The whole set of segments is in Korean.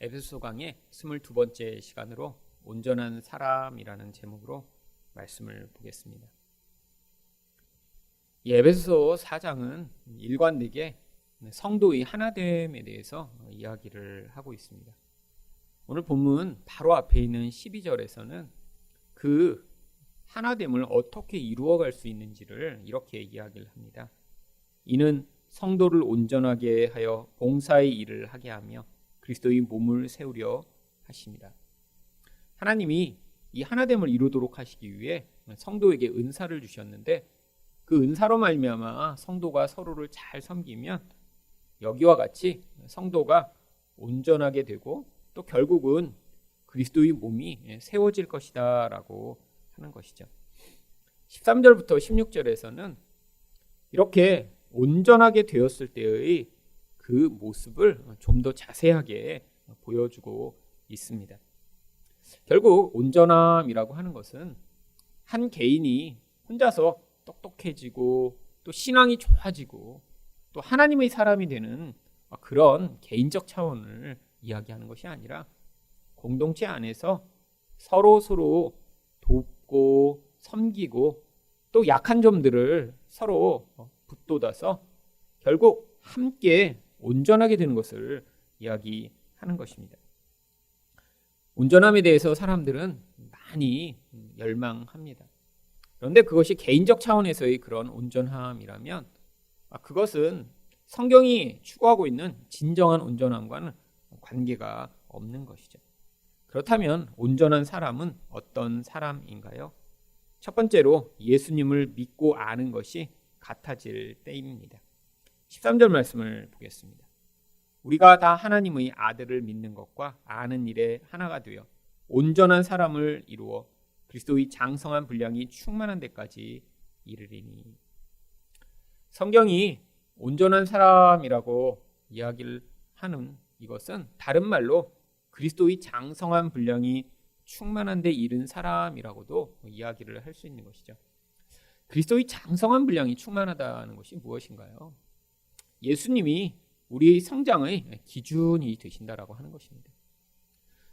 에베소서 강의 22번째 시간으로 온전한 사람이라는 제목으로 말씀을 보겠습니다. 이 에베소서 4장은 일관되게 성도의 하나됨에 대해서 이야기를 하고 있습니다. 오늘 본문 바로 앞에 있는 12절에서는 그 하나됨을 어떻게 이루어갈 수 있는지를 이렇게 이야기를 합니다. 이는 성도를 온전하게 하여 봉사의 일을 하게 하며 그리스도의 몸을 세우려 하십니다. 하나님이 이 하나됨을 이루도록 하시기 위해 성도에게 은사를 주셨는데 그 은사로 말미암아 성도가 서로를 잘 섬기면 여기와 같이 성도가 온전하게 되고 또 결국은 그리스도의 몸이 세워질 것이다 라고 하는 것이죠. 13절부터 16절에서는 이렇게 온전하게 되었을 때의 그 모습을 좀 더 자세하게 보여주고 있습니다. 결국 온전함이라고 하는 것은 한 개인이 혼자서 똑똑해지고 또 신앙이 좋아지고 또 하나님의 사람이 되는 그런 개인적 차원을 이야기하는 것이 아니라 공동체 안에서 서로 돕고 섬기고 또 약한 점들을 서로 붙돋아서 결국 함께 온전하게 되는 것을 이야기하는 것입니다. 온전함에 대해서 사람들은 많이 열망합니다. 그런데 그것이 개인적 차원에서의 그런 온전함이라면 그것은 성경이 추구하고 있는 진정한 온전함과는 관계가 없는 것이죠. 그렇다면 온전한 사람은 어떤 사람인가요? 첫 번째로 예수님을 믿고 아는 것이 같아질 때입니다. 13절 말씀을 보겠습니다. 우리가 다 하나님의 아들을 믿는 것과 아는 일에 하나가 되어 온전한 사람을 이루어 그리스도의 장성한 분량이 충만한 데까지 이르리니. 성경이 온전한 사람이라고 이야기를 하는 이것은 다른 말로 그리스도의 장성한 분량이 충만한 데 이른 사람이라고도 이야기를 할 수 있는 것이죠. 그리스도의 장성한 분량이 충만하다는 것이 무엇인가요? 예수님이 우리의 성장의 기준이 되신다라고 하는 것입니다.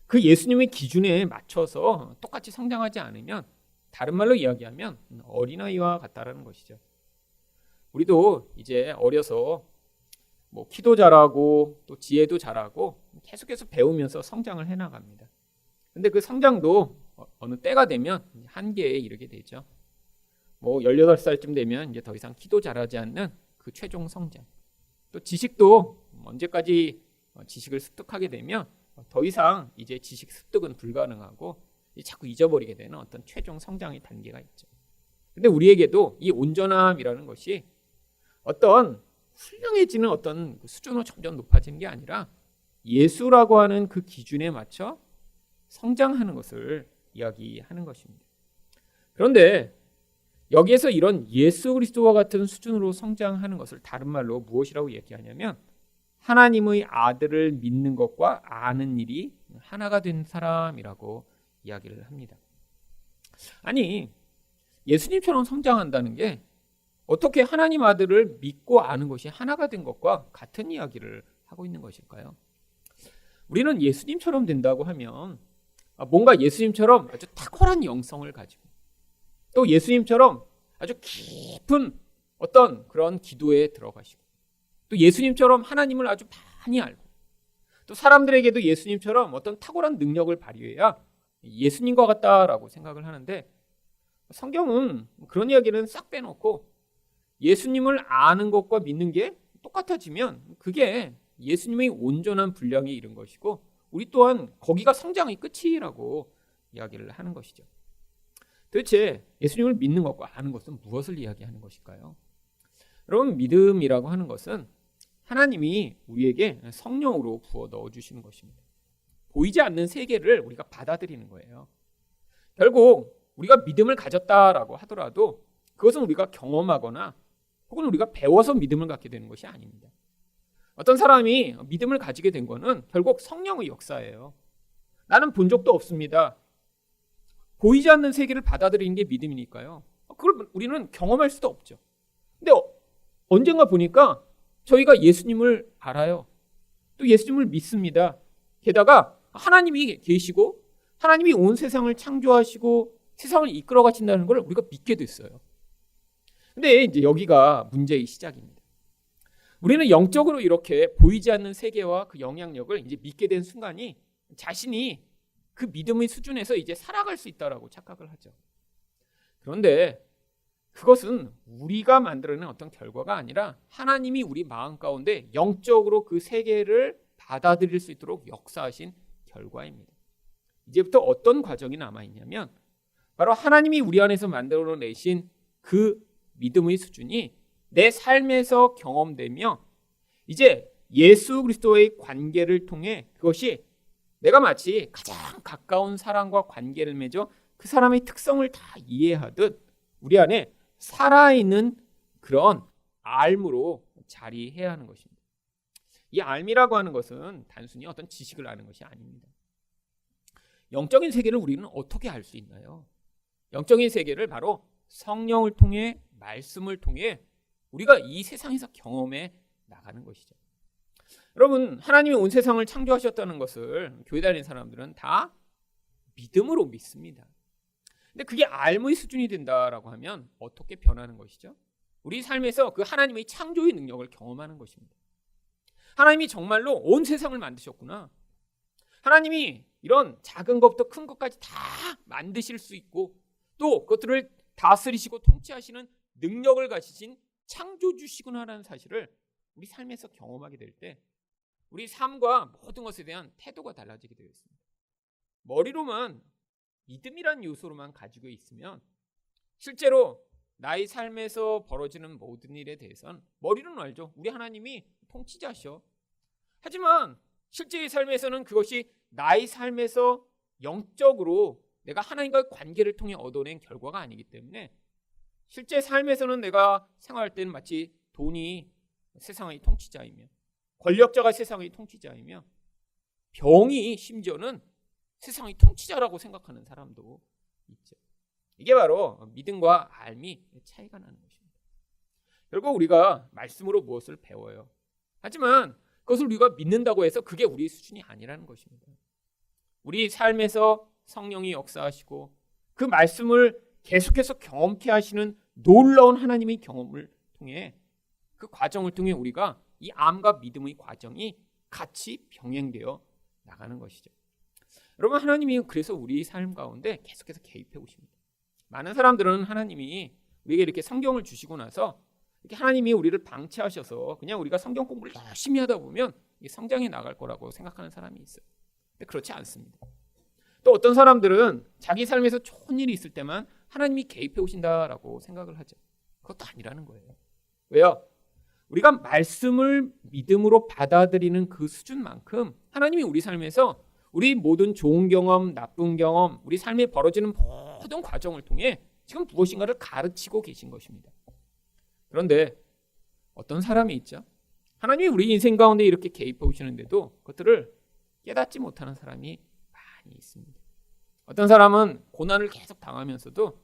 그 예수님의 기준에 맞춰서 똑같이 성장하지 않으면 다른 말로 이야기하면 어린아이와 같다라는 것이죠. 우리도 이제 어려서 키도 자라고 또 지혜도 자라고 계속해서 배우면서 성장을 해나갑니다. 근데 그 성장도 어느 때가 되면 한계에 이르게 되죠. 18살쯤 되면 이제 더 이상 키도 자라지 않는 그 최종 성장. 또 지식도 언제까지 지식을 습득하게 되면 더 이상 이제 지식 습득은 불가능하고 자꾸 잊어버리게 되는 어떤 최종 성장의 단계가 있죠. 근데 우리에게도 이 온전함이라는 것이 어떤 훌륭해지는 어떤 수준으로 점점 높아지는 게 아니라 예수라고 하는 그 기준에 맞춰 성장하는 것을 이야기하는 것입니다. 그런데 여기에서 이런 예수 그리스도와 같은 수준으로 성장하는 것을 다른 말로 무엇이라고 얘기하냐면 하나님의 아들을 믿는 것과 아는 일이 하나가 된 사람이라고 이야기를 합니다. 아니, 예수님처럼 성장한다는 게 어떻게 하나님 아들을 믿고 아는 것이 하나가 된 것과 같은 이야기를 하고 있는 것일까요? 우리는 예수님처럼 된다고 하면 뭔가 예수님처럼 아주 탁월한 영성을 가지고 또 예수님처럼 아주 깊은 어떤 그런 기도에 들어가시고 또 예수님처럼 하나님을 아주 많이 알고 또 사람들에게도 예수님처럼 어떤 탁월한 능력을 발휘해야 예수님과 같다라고 생각을 하는데 성경은 그런 이야기는 싹 빼놓고 예수님을 아는 것과 믿는 게 똑같아지면 그게 예수님의 온전한 분량에 이른 것이고 우리 또한 거기가 성장의 끝이라고 이야기를 하는 것이죠. 도대체 예수님을 믿는 것과 아는 것은 무엇을 이야기하는 것일까요? 여러분, 믿음이라고 하는 것은 하나님이 우리에게 성령으로 부어 넣어주시는 것입니다. 보이지 않는 세계를 우리가 받아들이는 거예요. 결국 우리가 믿음을 가졌다라고 하더라도 그것은 우리가 경험하거나 혹은 우리가 배워서 믿음을 갖게 되는 것이 아닙니다. 어떤 사람이 믿음을 가지게 된 것은 결국 성령의 역사예요. 나는 본 적도 없습니다. 보이지 않는 세계를 받아들이는 게 믿음이니까요. 그걸 우리는 경험할 수도 없죠. 근데 언젠가 보니까 저희가 예수님을 알아요. 또 예수님을 믿습니다. 게다가 하나님이 계시고 하나님이 온 세상을 창조하시고 세상을 이끌어 가신다는 걸 우리가 믿게 됐어요. 근데 이제 여기가 문제의 시작입니다. 우리는 영적으로 이렇게 보이지 않는 세계와 그 영향력을 이제 믿게 된 순간이 자신이 그 믿음의 수준에서 이제 살아갈 수 있다라고 착각을 하죠. 그런데 그것은 우리가 만들어낸 어떤 결과가 아니라 하나님이 우리 마음 가운데 영적으로 그 세계를 받아들일 수 있도록 역사하신 결과입니다. 이제부터 어떤 과정이 남아있냐면 바로 하나님이 우리 안에서 만들어내신 그 믿음의 수준이 내 삶에서 경험되며 이제 예수 그리스도의 관계를 통해 그것이 내가 마치 가장 가까운 사람과 관계를 맺어 그 사람의 특성을 다 이해하듯 우리 안에 살아있는 그런 알므로 자리해야 하는 것입니다. 이 알미라고 하는 것은 단순히 어떤 지식을 아는 것이 아닙니다. 영적인 세계를 우리는 어떻게 알 수 있나요? 영적인 세계를 바로 성령을 통해 말씀을 통해 우리가 이 세상에서 경험해 나가는 것이죠. 여러분, 하나님이 온 세상을 창조하셨다는 것을 교회 다니는 사람들은 다 믿음으로 믿습니다. 근데 그게 알의 수준이 된다라고 하면 어떻게 변하는 것이죠? 우리 삶에서 그 하나님의 창조의 능력을 경험하는 것입니다. 하나님이 정말로 온 세상을 만드셨구나. 하나님이 이런 작은 것부터 큰 것까지 다 만드실 수 있고 또 그것들을 다스리시고 통치하시는 능력을 가지신 창조주시구나라는 사실을 우리 삶에서 경험하게 될 때 우리 삶과 모든 것에 대한 태도가 달라지게 되었습니다. 머리로만 믿음이란 요소로만 가지고 있으면 실제로 나의 삶에서 벌어지는 모든 일에 대해서는 머리로는 알죠. 우리 하나님이 통치자셔. 하지만 실제의 삶에서는 그것이 나의 삶에서 영적으로 내가 하나님과의 관계를 통해 얻어낸 결과가 아니기 때문에 실제 삶에서는 내가 생활할 때는 마치 돈이 세상의 통치자이며 권력자가 세상의 통치자이며 병이 심지어는 세상의 통치자라고 생각하는 사람도 있죠. 이게 바로 믿음과 알미 차이가 나는 것입니다. 결국 우리가 말씀으로 무엇을 배워요. 하지만 그것을 우리가 믿는다고 해서 그게 우리의 수준이 아니라는 것입니다. 우리 삶에서 성령이 역사하시고 그 말씀을 계속해서 경험케 하시는 놀라운 하나님의 경험을 통해 그 과정을 통해 우리가 이 암과 믿음의 과정이 같이 병행되어 나가는 것이죠. 여러분, 하나님이 그래서 우리 삶 가운데 계속해서 개입해 오십니다. 많은 사람들은 하나님이 우리에게 이렇게 성경을 주시고 나서 이렇게 하나님이 우리를 방치하셔서 그냥 우리가 성경 공부를 열심히 하다 보면 성장해 나갈 거라고 생각하는 사람이 있어요. 근데 그렇지 않습니다. 또 어떤 사람들은 자기 삶에서 좋은 일이 있을 때만 하나님이 개입해 오신다라고 생각을 하죠. 그것도 아니라는 거예요. 왜요? 우리가 말씀을 믿음으로 받아들이는 그 수준만큼 하나님이 우리 삶에서 우리 모든 좋은 경험, 나쁜 경험, 우리 삶에 벌어지는 모든 과정을 통해 지금 무엇인가를 가르치고 계신 것입니다. 그런데 어떤 사람이 있죠? 하나님이 우리 인생 가운데 이렇게 개입해 오시는데도 그것들을 깨닫지 못하는 사람이 많이 있습니다. 어떤 사람은 고난을 계속 당하면서도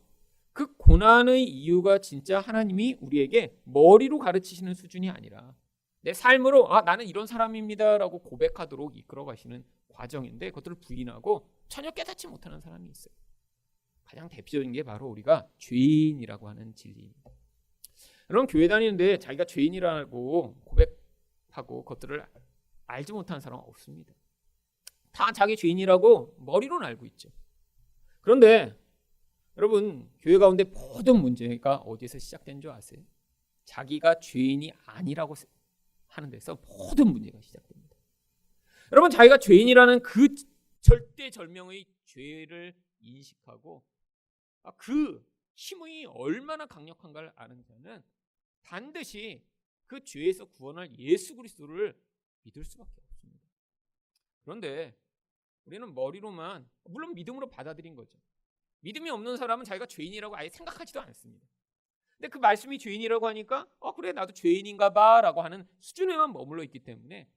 그 고난의 이유가 진짜 하나님이 우리에게 머리로 가르치시는 수준이 아니라 내 삶으로 나는 이런 사람입니다라고 고백하도록 이끌어 가시는 과정인데 그것들을 부인하고 전혀 깨닫지 못하는 사람이 있어요. 가장 대표적인 게 바로 우리가 죄인이라고 하는 진리입니다. 여러분, 교회 다니는데 자기가 죄인이라고 고백하고 그것들을 알지 못하는 사람은 없습니다. 다 자기 죄인이라고 머리로는 알고 있죠. 그런데 여러분, 교회 가운데 모든 문제가 어디서 시작된 줄 아세요? 자기가 죄인이 아니라고 하는 데서 모든 문제가 시작됩니다. 여러분, 자기가 죄인이라는 그 절대절명의 죄를 인식하고 그 힘이 얼마나 강력한가를 아는 자는 반드시 그 죄에서 구원할 예수 그리스도를 믿을 수밖에 없습니다. 그런데 우리는 머리로만, 물론 믿음으로 받아들인 거죠. 믿음이 없는 사람은 자기가 죄인이라고 아예 생각하지도 않습니다. 근데 그 말씀이 죄인이라고 하니까 그래 나도 죄인인가 봐 라고 하는 수준에만 머물러 있기 때문에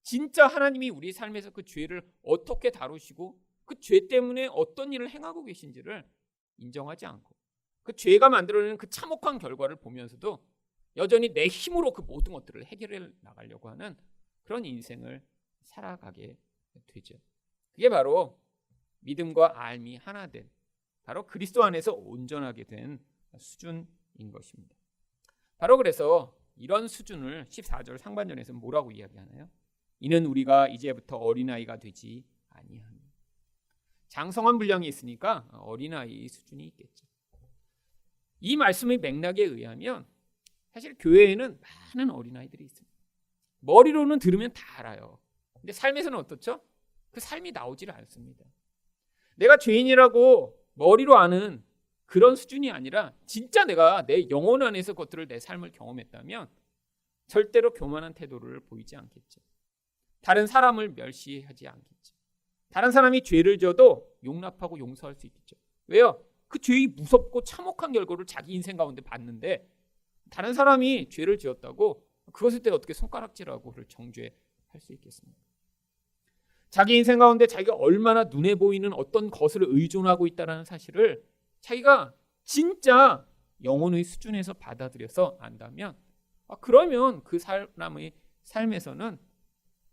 진짜 하나님이 우리 삶에서 그 죄를 어떻게 다루시고 그 죄 때문에 어떤 일을 행하고 계신지를 인정하지 않고 그 죄가 만들어내는 그 참혹한 결과를 보면서도 여전히 내 힘으로 그 모든 것들을 해결해 나가려고 하는 그런 인생을 살아가게 되죠. 그게 바로 믿음과 알미 하나 된, 바로 그리스도 안에서 온전하게 된 수준인 것입니다. 바로 그래서 이런 수준을 14절 상반절에서 뭐라고 이야기하나요? 이는 우리가 이제부터 어린아이가 되지 아니하니. 장성한 분량이 있으니까 어린아이 수준이 있겠죠. 이 말씀의 맥락에 의하면 사실 교회에는 많은 어린아이들이 있습니다. 머리로는 들으면 다 알아요. 근데 삶에서는 어떻죠? 그 삶이 나오질 않습니다. 내가 죄인이라고 머리로 아는 그런 수준이 아니라 진짜 내가 내 영혼 안에서 그것들을 내 삶을 경험했다면 절대로 교만한 태도를 보이지 않겠죠. 다른 사람을 멸시하지 않겠죠. 다른 사람이 죄를 져도 용납하고 용서할 수 있겠죠. 왜요? 그 죄이 무섭고 참혹한 결과를 자기 인생 가운데 봤는데 다른 사람이 죄를 지었다고 그것을 때 어떻게 손가락질하고 그를 정죄할 수 있겠습니까? 자기 인생 가운데 자기가 얼마나 눈에 보이는 어떤 것을 의존하고 있다는 사실을 자기가 진짜 영혼의 수준에서 받아들여서 안다면 그러면 그 사람의 삶에서는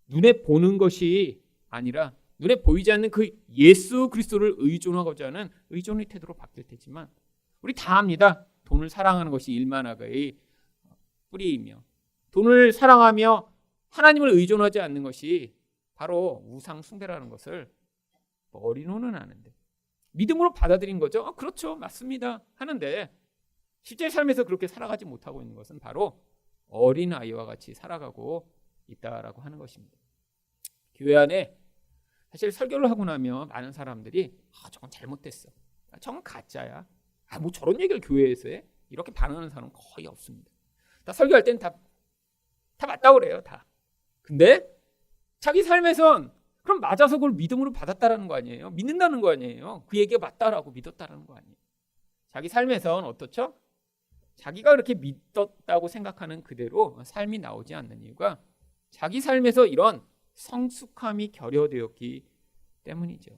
눈에 보는 것이 아니라 눈에 보이지 않는 그 예수 그리스도를 의존하고자 하는 의존의 태도로 바뀔 테지만 우리 다 압니다. 돈을 사랑하는 것이 일만하의 뿌리이며 돈을 사랑하며 하나님을 의존하지 않는 것이 바로 우상 숭배라는 것을 머리로는 아는데 믿음으로 받아들인 거죠. 그렇죠. 맞습니다. 하는데 실제 삶에서 그렇게 살아가지 못하고 있는 것은 바로 어린아이와 같이 살아가고 있다라고 하는 것입니다. 교회 안에 사실 설교를 하고 나면 많은 사람들이 저건 잘못됐어. 저건 가짜야. 뭐 저런 얘기를 교회에서 해? 이렇게 반응하는 사람은 거의 없습니다. 다 설교할 땐 다 맞다고 그래요. 다. 근데 자기 삶에선 그럼 맞아서 그걸 믿음으로 받았다라는 거 아니에요? 믿는다는 거 아니에요? 그 얘기가 맞다라고 믿었다라는 거 아니에요? 자기 삶에선 어떻죠? 자기가 그렇게 믿었다고 생각하는 그대로 삶이 나오지 않는 이유가 자기 삶에서 이런 성숙함이 결여되었기 때문이죠.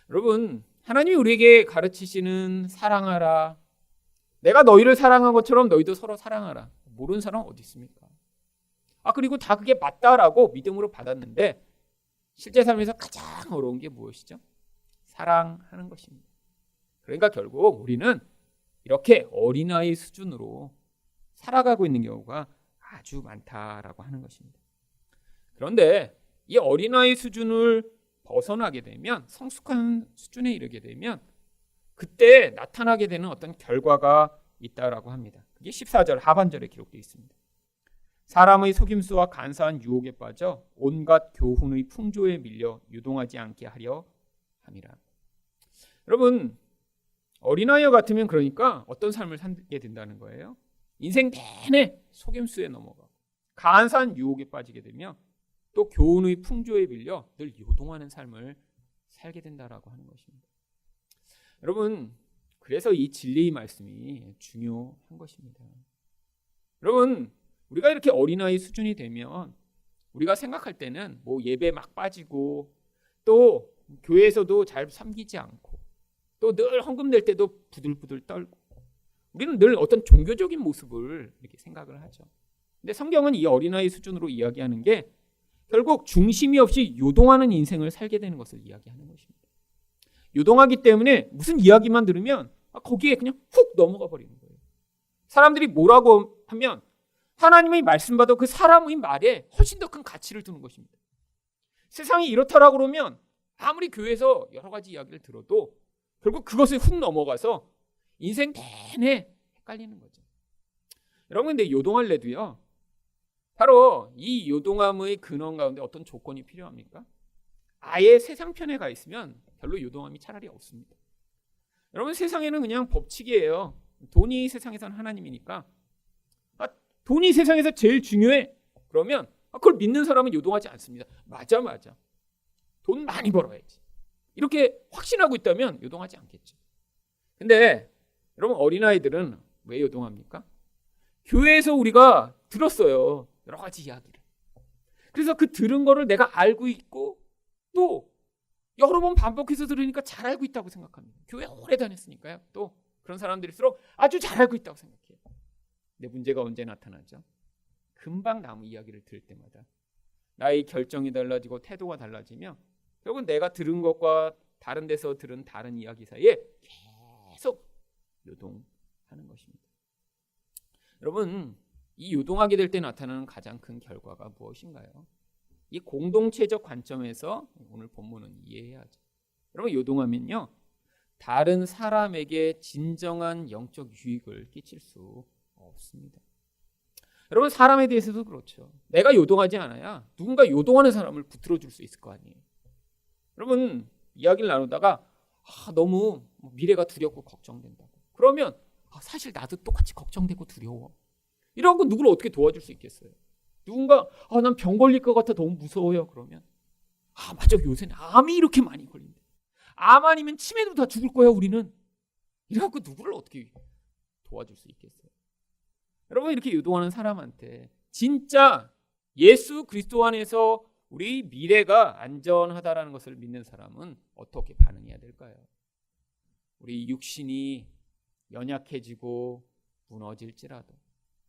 여러분, 하나님이 우리에게 가르치시는 사랑하라. 내가 너희를 사랑한 것처럼 너희도 서로 사랑하라. 모르는 사람 어디 있습니까? 그리고 다 그게 맞다라고 믿음으로 받았는데 실제 삶에서 가장 어려운 게 무엇이죠? 사랑하는 것입니다. 그러니까 결국 우리는 이렇게 어린아이 수준으로 살아가고 있는 경우가 아주 많다라고 하는 것입니다. 그런데 이 어린아이 수준을 벗어나게 되면 성숙한 수준에 이르게 되면 그때 나타나게 되는 어떤 결과가 있다라고 합니다. 그게 14절 하반절에 기록되어 있습니다. 사람의 속임수와 간사한 유혹에 빠져 온갖 교훈의 풍조에 밀려 유동하지 않게 하려 함이라. 여러분, 어린아이와 같으면 그러니까 어떤 삶을 살게 된다는 거예요? 인생 내내 속임수에 넘어가고 간사한 유혹에 빠지게 되면 또 교훈의 풍조에 밀려 늘 요동하는 삶을 살게 된다라고 하는 것입니다. 여러분, 그래서 이 진리의 말씀이 중요한 것입니다. 여러분, 우리가 이렇게 어린아이 수준이 되면 우리가 생각할 때는 뭐 예배 막 빠지고 또 교회에서도 잘 섬기지 않고 또 늘 헌금 낼 때도 부들부들 떨고 우리는 늘 어떤 종교적인 모습을 이렇게 생각을 하죠. 근데 성경은 이 어린아이 수준으로 이야기하는 게 결국 중심이 없이 요동하는 인생을 살게 되는 것을 이야기하는 것입니다. 요동하기 때문에 무슨 이야기만 들으면 거기에 그냥 훅 넘어가 버리는 거예요. 사람들이 뭐라고 하면 하나님의 말씀보다 그 사람의 말에 훨씬 더 큰 가치를 두는 것입니다. 세상이 이렇다라고 그러면 아무리 교회에서 여러 가지 이야기를 들어도 결국 그것에 훅 넘어가서 인생 내내 헷갈리는 거죠. 여러분, 근데 요동할래도요, 바로 이 요동함의 근원 가운데 어떤 조건이 필요합니까? 아예 세상편에 가 있으면 별로 요동함이 차라리 없습니다. 여러분, 세상에는 그냥 법칙이에요. 돈이 세상에선 하나님이니까 돈이 세상에서 제일 중요해. 그러면 그걸 믿는 사람은 요동하지 않습니다. 맞아. 돈 많이 벌어야지. 이렇게 확신하고 있다면 요동하지 않겠죠. 근데 여러분, 어린아이들은 왜 요동합니까? 교회에서 우리가 들었어요. 여러 가지 이야기를. 그래서 그 들은 거를 내가 알고 있고 또 여러 번 반복해서 들으니까 잘 알고 있다고 생각합니다. 교회 오래 다녔으니까요. 또 그런 사람들일수록 아주 잘 알고 있다고 생각해요. 근데 문제가 언제 나타나죠? 금방 남의 이야기를 들을 때마다 나의 결정이 달라지고 태도가 달라지며 결국은 내가 들은 것과 다른 데서 들은 다른 이야기 사이에 계속 요동하는 것입니다. 여러분, 이 요동하게 될 때 나타나는 가장 큰 결과가 무엇인가요? 이 공동체적 관점에서 오늘 본문은 이해해야죠. 여러분, 요동하면요, 다른 사람에게 진정한 영적 유익을 끼칠 수 없습니다. 여러분, 사람에 대해서도 그렇죠. 내가 요동하지 않아야 누군가 요동하는 사람을 붙들어 줄 수 있을 거 아니에요. 여러분, 이야기를 나누다가 너무 미래가 두렵고 걱정된다고. 그러면 사실 나도 똑같이 걱정되고 두려워. 이런 거 누구를 어떻게 도와줄 수 있겠어요? 누군가 난 병 걸릴 것 같아 너무 무서워요. 그러면 맞아, 요새는 암이 이렇게 많이 걸린대. 암 아니면 치매도 다 죽을 거야 우리는. 이래갖고 누구를 어떻게 도와줄 수 있겠어요? 여러분, 이렇게 요동하는 사람한테 진짜 예수 그리스도 안에서 우리 미래가 안전하다라는 것을 믿는 사람은 어떻게 반응해야 될까요? 우리 육신이 연약해지고 무너질지라도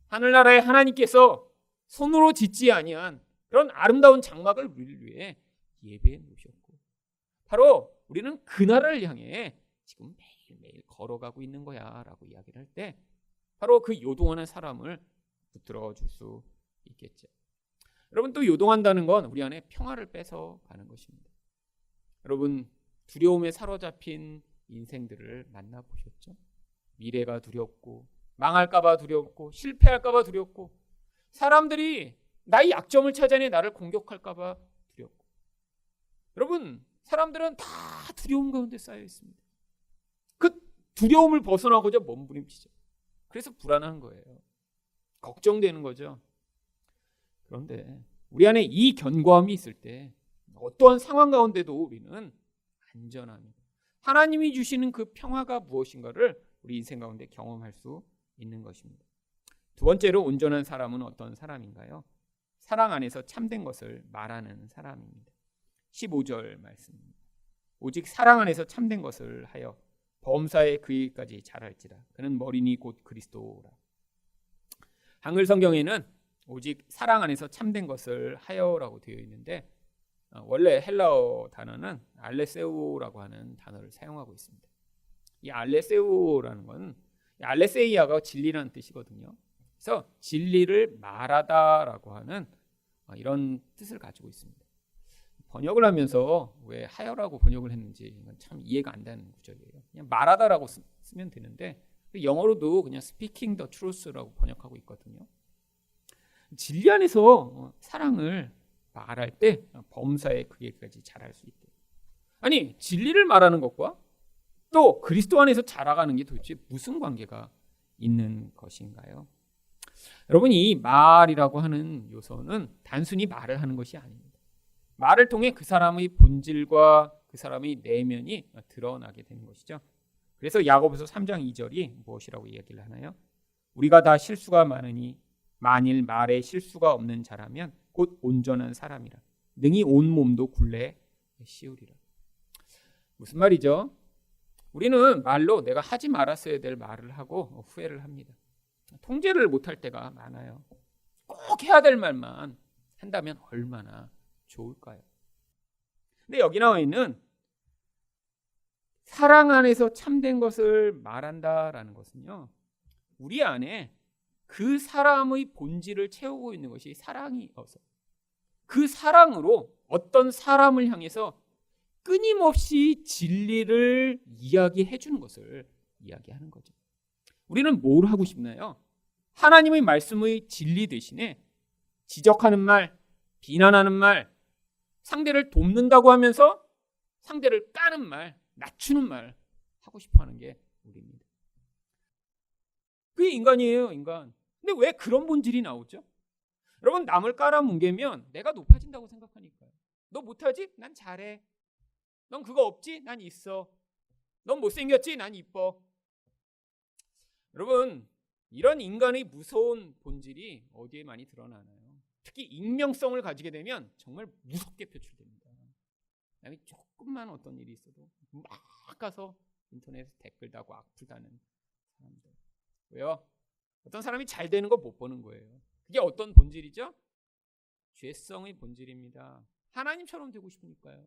하늘나라의 하나님께서 손으로 짓지 아니한 그런 아름다운 장막을 우리를 위해 예배해 놓으셨고, 바로 우리는 그 나라를 향해 지금 매일매일 걸어가고 있는 거야 라고 이야기를 할 때 바로 그 요동하는 사람을 붙들어 줄 수 있겠죠. 여러분, 또 요동한다는 건 우리 안에 평화를 뺏어가는 것입니다. 여러분, 두려움에 사로잡힌 인생들을 만나보셨죠? 미래가 두렵고 망할까 봐 두렵고 실패할까 봐 두렵고 사람들이 나의 약점을 찾아내 나를 공격할까 봐 두렵고, 여러분, 사람들은 다 두려움 가운데 쌓여 있습니다. 그 두려움을 벗어나고자 몸부림치죠. 그래서 불안한 거예요. 걱정되는 거죠. 그런데 우리 안에 이 견고함이 있을 때 어떠한 상황 가운데도 우리는 안전하며 하나님이 주시는 그 평화가 무엇인가를 우리 인생 가운데 경험할 수 있는 것입니다. 두 번째로, 온전한 사람은 어떤 사람인가요? 사랑 안에서 참된 것을 말하는 사람입니다. 15절 말씀입니다. 오직 사랑 안에서 참된 것을 하여 범사에 그에게까지 자랄지라. 그는 머리니 곧 그리스도라. 한글 성경에는 오직 사랑 안에서 참된 것을 하여라고 되어 있는데 원래 헬라어 단어는 알레세우라고 하는 단어를 사용하고 있습니다. 이 알레세우라는 건 알레세이아가 진리라는 뜻이거든요. 그래서 진리를 말하다라고 하는 이런 뜻을 가지고 있습니다. 번역을 하면서 왜 하여라고 번역을 했는지 참 이해가 안 되는 구절이에요. 그냥 말하다라고 쓰면 되는데 영어로도 그냥 speaking the truth라고 번역하고 있거든요. 진리 안에서 사랑을 말할 때 범사에 그게까지 자랄 수 있게. 아니, 진리를 말하는 것과 또 그리스도 안에서 자라가는 게 도대체 무슨 관계가 있는 것인가요? 여러분, 이 말이라고 하는 요소는 단순히 말을 하는 것이 아닙니다. 말을 통해 그 사람의 본질과 그 사람의 내면이 드러나게 되는 것이죠. 그래서 야고보서 3장 2절이 무엇이라고 이야기를 하나요? 우리가 다 실수가 많으니 만일 말에 실수가 없는 자라면 곧 온전한 사람이라. 능히 온 몸도 굴레 씌우리라. 무슨 말이죠? 우리는 말로 내가 하지 말았어야 될 말을 하고 후회를 합니다. 통제를 못할 때가 많아요. 꼭 해야 될 말만 한다면 얼마나 좋을까요? 근데 여기 나와 있는 사랑 안에서 참된 것을 말한다라는 것은요, 우리 안에 그 사람의 본질을 채우고 있는 것이 사랑이어서 그 사랑으로 어떤 사람을 향해서 끊임없이 진리를 이야기해 주는 것을 이야기하는 거죠. 우리는 뭘 하고 싶나요? 하나님의 말씀의 진리 대신에 지적하는 말, 비난하는 말, 상대를 돕는다고 하면서 상대를 까는 말, 낮추는 말 하고 싶어 하는 게 우리입니다. 그게 인간이에요, 인간. 근데 왜 그런 본질이 나오죠? 여러분, 남을 깔아뭉개면 내가 높아진다고 생각하니까요. 너 못하지? 난 잘해. 넌 그거 없지? 난 있어. 넌 못생겼지? 난 이뻐. 여러분, 이런 인간의 무서운 본질이 어디에 많이 드러나나요? 특히 익명성을 가지게 되면 정말 무섭게 표출됩니다. 남이 조금만 어떤 일이 있어도 막 가서 인터넷에 댓글 다고 악플 다는 사람들. 왜요? 어떤 사람이 잘 되는 거 못 보는 거예요. 그게 어떤 본질이죠? 죄성의 본질입니다. 하나님처럼 되고 싶으니까요.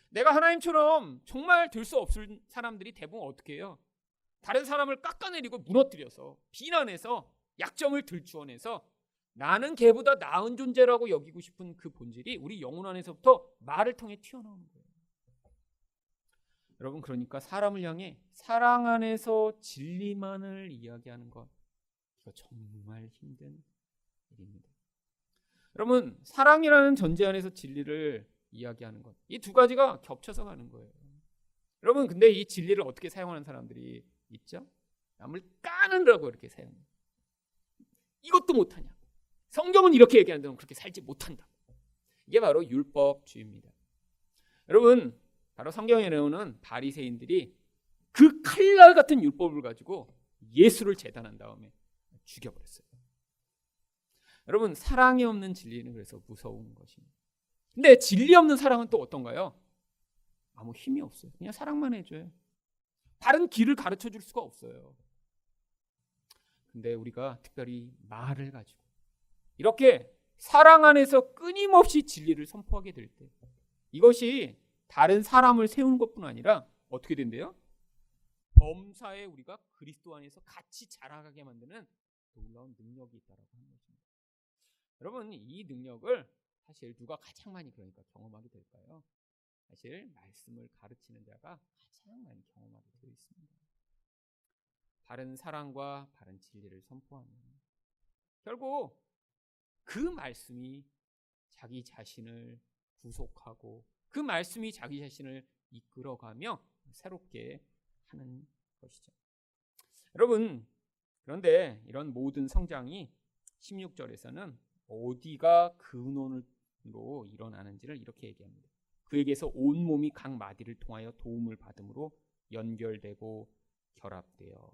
내가 하나님처럼 정말 될 수 없을 사람들이 대부분 어떻게 해요? 다른 사람을 깎아내리고 무너뜨려서 비난해서 약점을 들추어내서 나는 걔보다 나은 존재라고 여기고 싶은 그 본질이 우리 영혼 안에서부터 말을 통해 튀어나오는 거예요. 여러분, 그러니까 사람을 향해 사랑 안에서 진리만을 이야기하는 것, 이거 정말 힘든 일입니다. 여러분, 사랑이라는 전제 안에서 진리를 이야기하는 것, 이 두 가지가 겹쳐서 가는 거예요. 여러분, 근데 이 진리를 어떻게 사용하는 사람들이 있죠? 남을 까느라고 이렇게 사용해요. 이것도 못하냐? 성경은 이렇게 얘기하는데 넌 그렇게 살지 못한다. 이게 바로 율법주의입니다. 여러분, 바로 성경에 나오는 바리새인들이 그 칼날 같은 율법을 가지고 예수를 재단한 다음에 죽여버렸어요. 여러분, 사랑이 없는 진리는 그래서 무서운 것입니다. 근데 진리 없는 사랑은 또 어떤가요? 아무 힘이 없어요. 그냥 사랑만 해줘요. 다른 길을 가르쳐 줄 수가 없어요. 근데 우리가 특별히 말을 가지고 이렇게 사랑 안에서 끊임없이 진리를 선포하게 될 때, 이것이 다른 사람을 세우는 것뿐 아니라 어떻게 된대요? 범사에 우리가 그리스도 안에서 같이 자라가게 만드는 놀라운 능력이 있다라고 하는 것입니다. 여러분, 이 능력을 사실 누가 가장 많이 그러니까 경험하게 될까요? 사실 말씀을 가르치는 자가 가장 많이 경험하게 되어 있습니다. 바른 사랑과 바른 진리를 선포하는, 결국 그 말씀이 자기 자신을 구속하고 그 말씀이 자기 자신을 이끌어가며 새롭게 하는 것이죠. 여러분, 그런데 이런 모든 성장이 16절에서는 어디가 근원으로 일어나는지를 이렇게 얘기합니다. 그에게서 온 몸이 각 마디를 통하여 도움을 받음으로 연결되고 결합되어.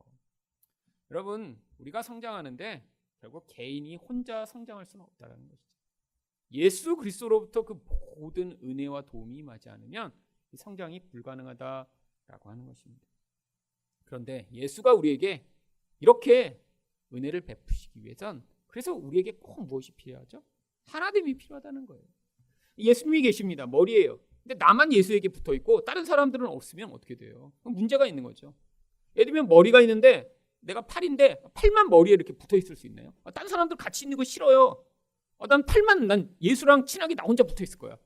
여러분, 우리가 성장하는데 결국 개인이 혼자 성장할 수는 없다는 것이죠. 예수 그리스도로부터 그 모든 은혜와 도움이 임하지 않으면 이 성장이 불가능하다라고 하는 것입니다. 그런데 예수가 우리에게 이렇게 은혜를 베푸시기 위해선, 그래서 우리에게 꼭 무엇이 필요하죠? 하나됨이 필요하다는 거예요. 예수님이 계십니다. 머리예요. 근데 나만 예수에게 붙어 있고 다른 사람들은 없으면 어떻게 돼요? 그럼 문제가 있는 거죠. 예를 들면 머리가 있는데 내가 팔인데 팔만 머리에 이렇게 붙어 있을 수 있나요? 다른 사람들 같이 있는 거 싫어요. 난 예수랑 친하게 나 혼자 붙어 있을 거야.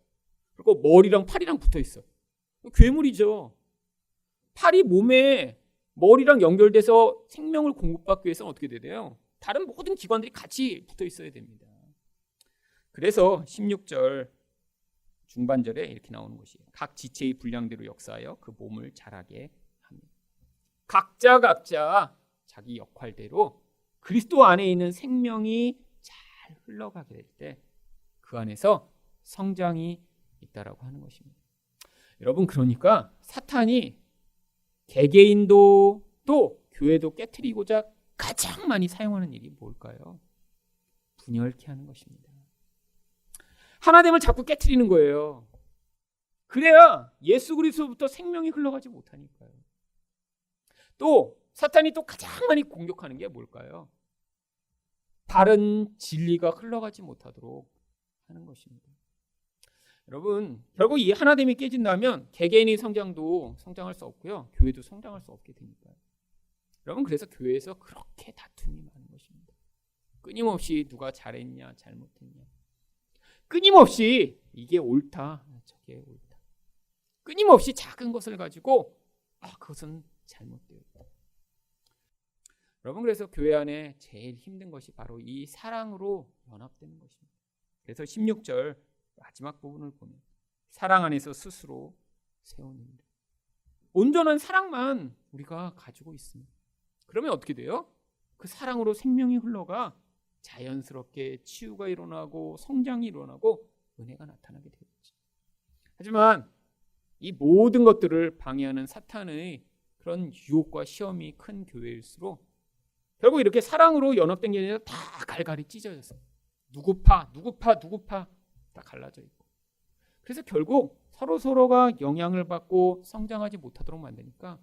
그리고 머리랑 팔이랑 붙어 있어. 괴물이죠. 팔이 몸에 머리랑 연결돼서 생명을 공급받기 위해서는 어떻게 돼요? 다른 모든 기관들이 같이 붙어 있어야 됩니다. 그래서 16절 중반절에 이렇게 나오는 것이에요. 각 지체의 분량대로 역사하여 그 몸을 자라게 합니다. 각자 자기 역할대로 그리스도 안에 있는 생명이 잘 흘러가게 될 때 그 안에서 성장이 있다라고 하는 것입니다. 여러분, 그러니까 사탄이 개개인도 또 교회도 깨트리고자 가장 많이 사용하는 일이 뭘까요? 분열케 하는 것입니다. 하나됨을 자꾸 깨트리는 거예요. 그래야 예수 그리스도부터 생명이 흘러가지 못하니까요. 또 사탄이 또 가장 많이 공격하는 게 뭘까요? 바른 진리가 흘러가지 못하도록 하는 것입니다. 여러분, 결국 이 하나됨이 깨진다면 개개인의 성장도 성장할 수 없고요, 교회도 성장할 수 없게 되니까요. 여러분, 그래서 교회에서 그렇게 다툼이 많은 것입니다. 끊임없이 누가 잘했냐 잘못했냐, 끊임없이 이게 옳다 저게 옳다, 끊임없이 작은 것을 가지고 그것은 잘못되었다. 여러분, 그래서 교회 안에 제일 힘든 것이 바로 이 사랑으로 연합되는 것입니다. 그래서 16절 마지막 부분을 보면 사랑 안에서 스스로 세우는다. 온전한 사랑만 우리가 가지고 있습니다. 그러면 어떻게 돼요? 그 사랑으로 생명이 흘러가 자연스럽게 치유가 일어나고 성장이 일어나고 은혜가 나타나게 되겠죠. 하지만 이 모든 것들을 방해하는 사탄의 그런 유혹과 시험이 큰 교회일수록 결국 이렇게 사랑으로 연합된 게 아니라 다 갈갈이 찢어져서 누구 파 다 갈라져 있고, 그래서 결국 서로가 영향을 받고 성장하지 못하도록 만드니까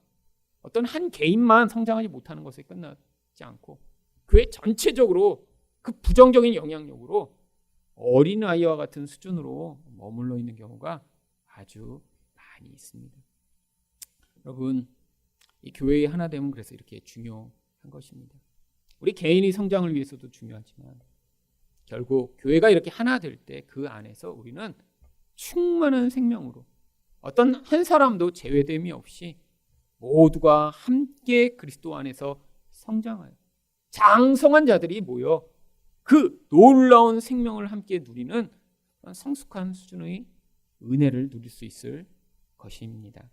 어떤 한 개인만 성장하지 못하는 것에 끝나지 않고 교회 전체적으로 그 부정적인 영향력으로 어린아이와 같은 수준으로 머물러 있는 경우가 아주 많이 있습니다. 여러분, 이 교회의 하나됨은 그래서 이렇게 중요한 것입니다. 우리 개인의 성장을 위해서도 중요하지만 결국 교회가 이렇게 하나 될 때 그 안에서 우리는 충만한 생명으로 어떤 한 사람도 제외됨이 없이 모두가 함께 그리스도 안에서 성장하여 장성한 자들이 모여 그 놀라운 생명을 함께 누리는 성숙한 수준의 은혜를 누릴 수 있을 것입니다.